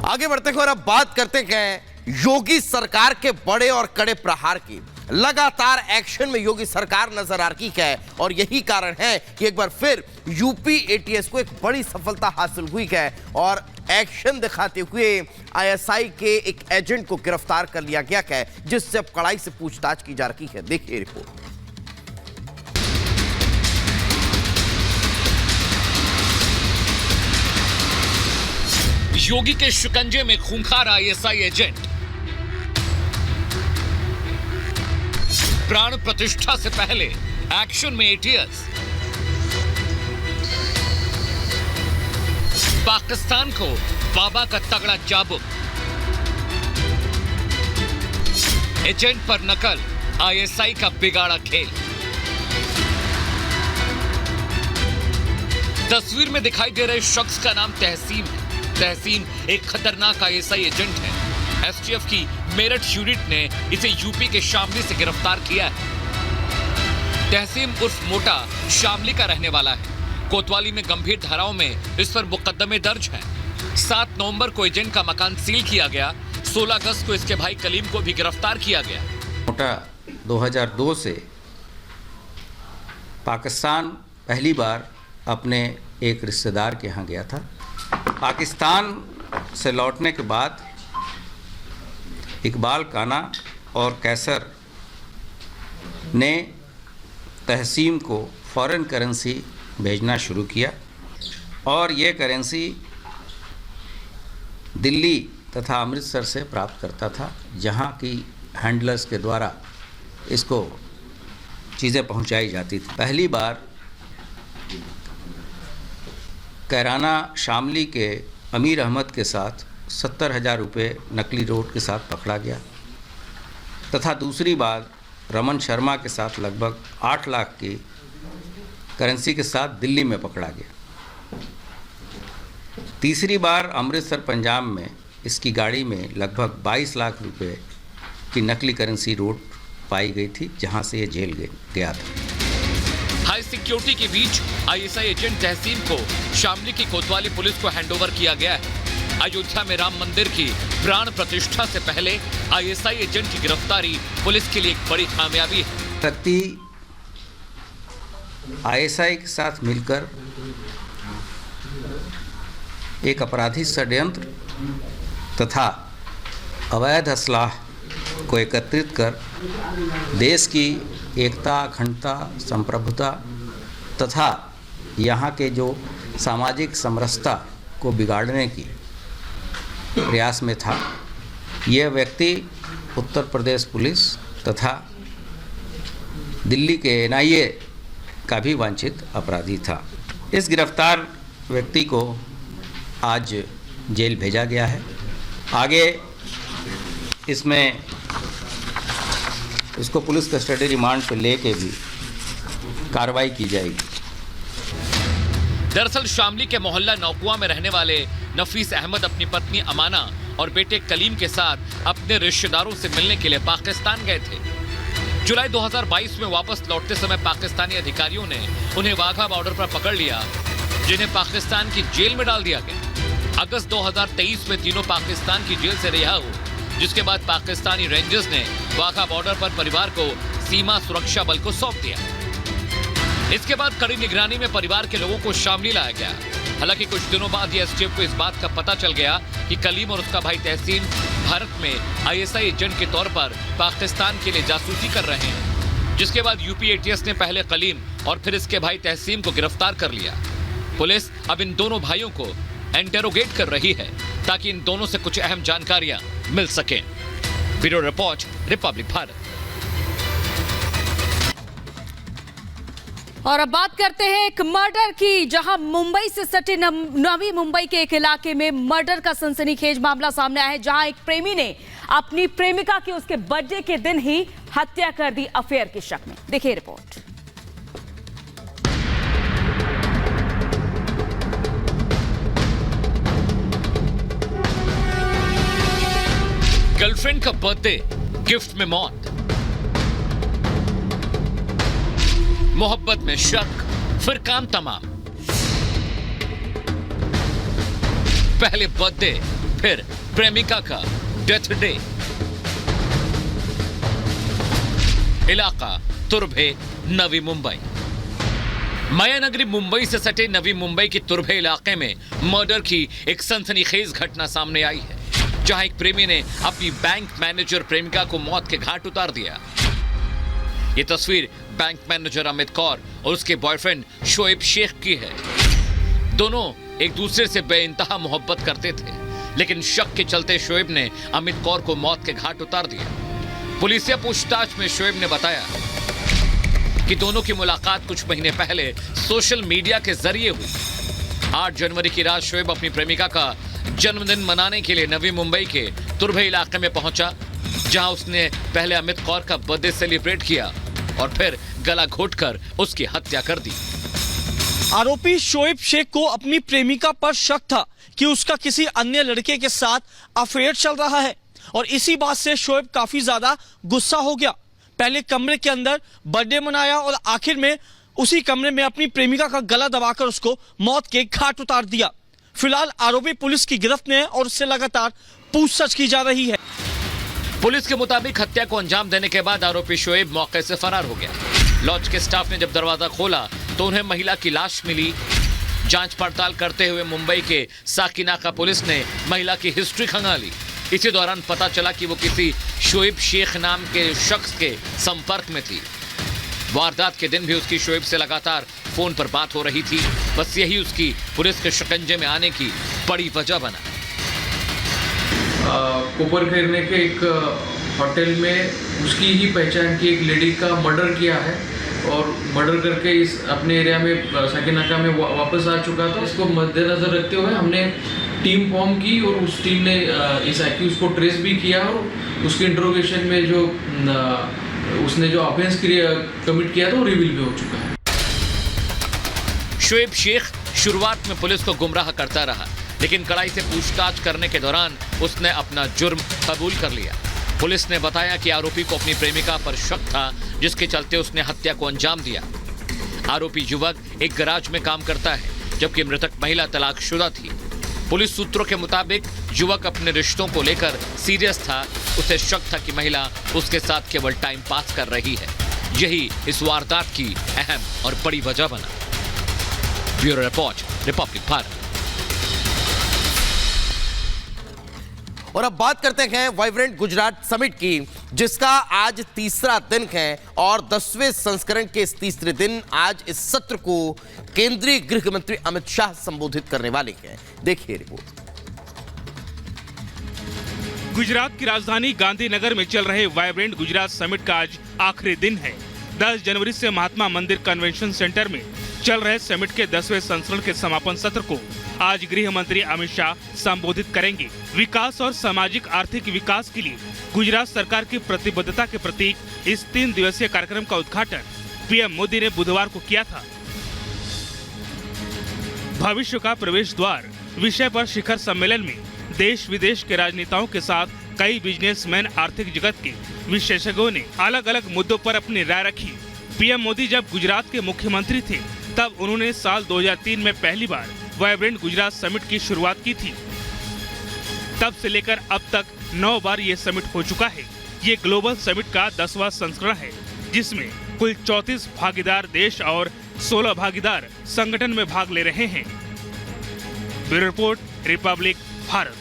आगे बढ़ते हैं और अब बात करते हैं योगी सरकार के बड़े और कड़े प्रहार की। लगातार एक्शन में योगी सरकार नजर आ रही है और यही कारण है कि एक बार फिर यूपी एटीएस को एक बड़ी सफलता हासिल हुई है और एक्शन दिखाते हुए आईएसआई के एक एजेंट को गिरफ्तार कर लिया गया है, जिससे अब कड़ाई से पूछताछ की जा रही है। देखिए रिपोर्ट। योगी के शिकंजे में खूंखार आईएसआई एजेंट, प्राण प्रतिष्ठा से पहले एक्शन में एटीएस, पाकिस्तान को बाबा का तगड़ा चाबुक, एजेंट पर नकल, आईएसआई का बिगाड़ा खेल। तस्वीर में दिखाई दे रहे शख्स का नाम तहसीन है। तहसीन एक खतरनाक आईएसआई एजेंट है। एसटीएफ की मेरठ यूनिट ने इसे यूपी के शामली से गिरफ्तार किया है। तहसीन उर्फ मोटा शामली का रहने वाला है। कोतवाली में गंभीर धाराओं में इस पर मुकदमे दर्ज हैं। 7 नवंबर को एजेंट का मकान सील किया गया। 16 अगस्त को इसके भाई कलीम को भी गिरफ्तार किया गया। मोटा 2002 से पाकिस्तान पहली बार अपने एक रिश्तेदार के यहाँ गया था। पाकिस्तान से लौटने के बाद इकबाल काना और कैसर ने तहसीन को फॉरेन करेंसी भेजना शुरू किया और ये करेंसी दिल्ली तथा अमृतसर से प्राप्त करता था, जहाँ की हैंडलर्स के द्वारा इसको चीज़ें पहुंचाई जाती थी। पहली बार कैराना शामली के अमीर अहमद के साथ 70,000 रुपये नकली नोट के साथ पकड़ा गया तथा दूसरी बार रमन शर्मा के साथ लगभग 8 लाख की करेंसी के साथ दिल्ली में पकड़ा गया। तीसरी बार अमृतसर पंजाब में इसकी गाड़ी में लगभग 22 लाख रुपए की नकली करेंसी नोट पाई गई थी, जहां से ये जेल गया था। हाई सिक्योरिटी के बीच आईएसआई एजेंट तहसीन को शामली की कोतवाली पुलिस को हैंडओवर किया गया है। अयोध्या में राम मंदिर की प्राण प्रतिष्ठा से पहले आईएसआई एजेंट की गिरफ्तारी पुलिस के लिए एक बड़ी कामयाबी है। व्यक्ति आईएसआई के साथ मिलकर एक अपराधी षड्यंत्र तथा अवैध असलाह को एकत्रित कर देश की एकता, अखंडता, संप्रभुता तथा यहाँ के जो सामाजिक समरसता को बिगाड़ने की प्रयास में था। यह व्यक्ति उत्तर प्रदेश पुलिस तथा दिल्ली के एनआईए का भी वांछित अपराधी था। इस गिरफ्तार व्यक्ति को आज जेल भेजा गया है। आगे इसमें इसको पुलिस कस्टडी रिमांड पर लेके भी कार्रवाई की जाएगी। दरअसल शामली के मोहल्ला नौकुआ में रहने वाले नफीस अहमद अपनी पत्नी अमाना और बेटे कलीम के साथ अपने रिश्तेदारों से मिलने के लिए पाकिस्तान गए थे। जुलाई 2022 में वापस लौटते समय पाकिस्तानी अधिकारियों ने उन्हें वाघा बॉर्डर पर पकड़ लिया, जिन्हें पाकिस्तान की जेल में डाल दिया गया। अगस्त 2023 में तीनों पाकिस्तान की जेल से रिहा हुए, जिसके बाद पाकिस्तानी रेंजर्स ने वाघा बॉर्डर पर परिवार को सीमा सुरक्षा बल को सौंप दिया। इसके बाद कड़ी निगरानी में परिवार के लोगों को शामली लाया गया। हालांकि कुछ दिनों बाद एसटीएफ को इस बात का पता चल गया कि कलीम और उसका भाई तहसीन भारत में आईएसआई एजेंट के तौर पर पाकिस्तान के लिए जासूसी कर रहे हैं, जिसके बाद यूपी एटीएस ने पहले कलीम और फिर इसके भाई तहसीन को गिरफ्तार कर लिया। पुलिस अब इन दोनों भाइयों को इंटेरोगेट कर रही है ताकि इन दोनों से कुछ अहम जानकारियां मिल सकें। Bureau report, Republic Bharat. और अब बात करते हैं एक मर्डर की, जहां मुंबई से सटे नवी मुंबई के एक इलाके में मर्डर का सनसनीखेज मामला सामने आया है, जहां एक प्रेमी ने अपनी प्रेमिका की उसके बर्थडे के दिन ही हत्या कर दी अफेयर के शक में। देखिए रिपोर्ट। गर्लफ्रेंड का बर्थडे, गिफ्ट में मौत, मोहब्बत में शक, फिर काम तमाम। पहले बर्थडे, फिर प्रेमिका का डेथ डे। इलाका तुर्भे, नवी मुंबई। मायानगरी मुंबई से सटे नवी मुंबई के तुर्भे इलाके में मर्डर की एक सनसनीखेज घटना सामने आई है, जहां एक प्रेमी ने अपनी बैंक मैनेजर प्रेमिका को मौत के घाट उतार दिया। ये तस्वीर बैंक मैनेजर अमित कौर और उसके बॉयफ्रेंड शोएब शेख की है। दोनों एक दूसरे से बेइंतहा मोहब्बत करते थे, लेकिन शक के चलते शोएब ने अमित कौर को मौत के घाट उतार दिया। पुलिसिया पूछताछ में शोएब ने बताया कि दोनों की मुलाकात कुछ महीने पहले सोशल मीडिया के जरिए हुई। 8 जनवरी की रात शोएब अपनी प्रेमिका का जन्मदिन मनाने के लिए नवी मुंबई के तुर्भे इलाके में पहुंचा, जहां उसने पहले अमित कौर का बर्थडे सेलिब्रेट किया और फिर गला घोटकर उसकी हत्या कर दी। आरोपी शोएब शेख को अपनी प्रेमिका पर शक था कि उसका किसी अन्य लड़के के साथ अफेयर चल रहा है और इसी बात से शोएब काफी ज्यादा गुस्सा हो गया। पहले कमरे के अंदर बर्थडे मनाया और आखिर में उसी कमरे में अपनी प्रेमिका का गला दबाकर उसको मौत के घाट उतार दिया। फिलहाल आरोपी पुलिस की गिरफ्त में है और उससे लगातार पूछताछ की जा रही है। पुलिस के मुताबिक हत्या को अंजाम देने के बाद आरोपी शोएब मौके से फरार हो गया। लॉज के स्टाफ ने जब दरवाजा खोला तो उन्हें महिला की लाश मिली। जांच पड़ताल करते हुए मुंबई के साकिनाका पुलिस ने महिला की हिस्ट्री खंगाली। इसी दौरान पता चला कि वो किसी शोएब शेख नाम के शख्स के संपर्क में थी। वारदात के दिन भी उसकी शोएब से लगातार फोन पर बात हो रही थी। बस यही उसकी पुलिस के शिकंजे में आने की बड़ी वजह बना। कोपर खैरने के एक होटल में उसकी ही पहचान की एक लेडी का मर्डर किया है और मर्डर करके इस अपने एरिया में साकिनाका में वापस आ चुका था। इसको मद्देनजर रखते हुए हमने टीम फॉर्म की और उस टीम ने इस एक्यूज को ट्रेस भी किया और उसके इंट्रोगेशन में जो उसने जो ऑफेंस कमिट किया था वो रिवील भी हो चुका है। शोएब शेख शुरुआत में पुलिस को गुमराह करता रहा, लेकिन कड़ाई से पूछताछ करने के दौरान उसने अपना जुर्म कबूल कर लिया। पुलिस ने बताया कि आरोपी को अपनी प्रेमिका पर शक था, जिसके चलते उसने हत्या को अंजाम दिया। आरोपी युवक एक गैराज में काम करता है, जबकि मृतक महिला तलाकशुदा थी। पुलिस सूत्रों के मुताबिक युवक अपने रिश्तों को लेकर सीरियस था। उसे शक था कि महिला उसके साथ केवल टाइम पास कर रही है। यही इस वारदात की अहम और बड़ी वजह बना। Bureau report, Republic Bharat. और अब बात करते हैं वाइब्रेंट गुजरात समिट की, जिसका आज तीसरा दिन है और 10वें संस्करण के इस तीसरे दिन आज इस सत्र को केंद्रीय गृह मंत्री अमित शाह संबोधित करने वाले हैं। देखिए रिपोर्ट। गुजरात की राजधानी गांधीनगर में चल रहे वाइब्रेंट गुजरात समिट का आज आखिरी दिन है। 10 जनवरी से महात्मा मंदिर कन्वेंशन सेंटर में चल रहे समिट के 10वें संस्करण के समापन सत्र को आज गृह मंत्री अमित शाह संबोधित करेंगे। विकास और सामाजिक आर्थिक विकास के लिए गुजरात सरकार की प्रतिबद्धता के प्रतीक इस 3 दिवसीय कार्यक्रम का उद्घाटन पीएम मोदी ने बुधवार को किया था। भविष्य का प्रवेश द्वार विषय पर शिखर सम्मेलन में देश विदेश के राजनेताओं के साथ कई बिजनेसमैन, आर्थिक जगत के विशेषज्ञों ने अलग अलग मुद्दों पर अपनी राय रखी। पीएम मोदी जब गुजरात के मुख्यमंत्री थे तब उन्होंने साल 2003 में पहली बार वाइब्रेंट गुजरात समिट की शुरुआत की थी। तब से लेकर अब तक 9 बार ये समिट हो चुका है। ये ग्लोबल समिट का 10वां संस्करण है, जिसमें कुल 34 भागीदार देश और 16 भागीदार संगठन में भाग ले रहे हैं। Bureau report, Republic Bharat.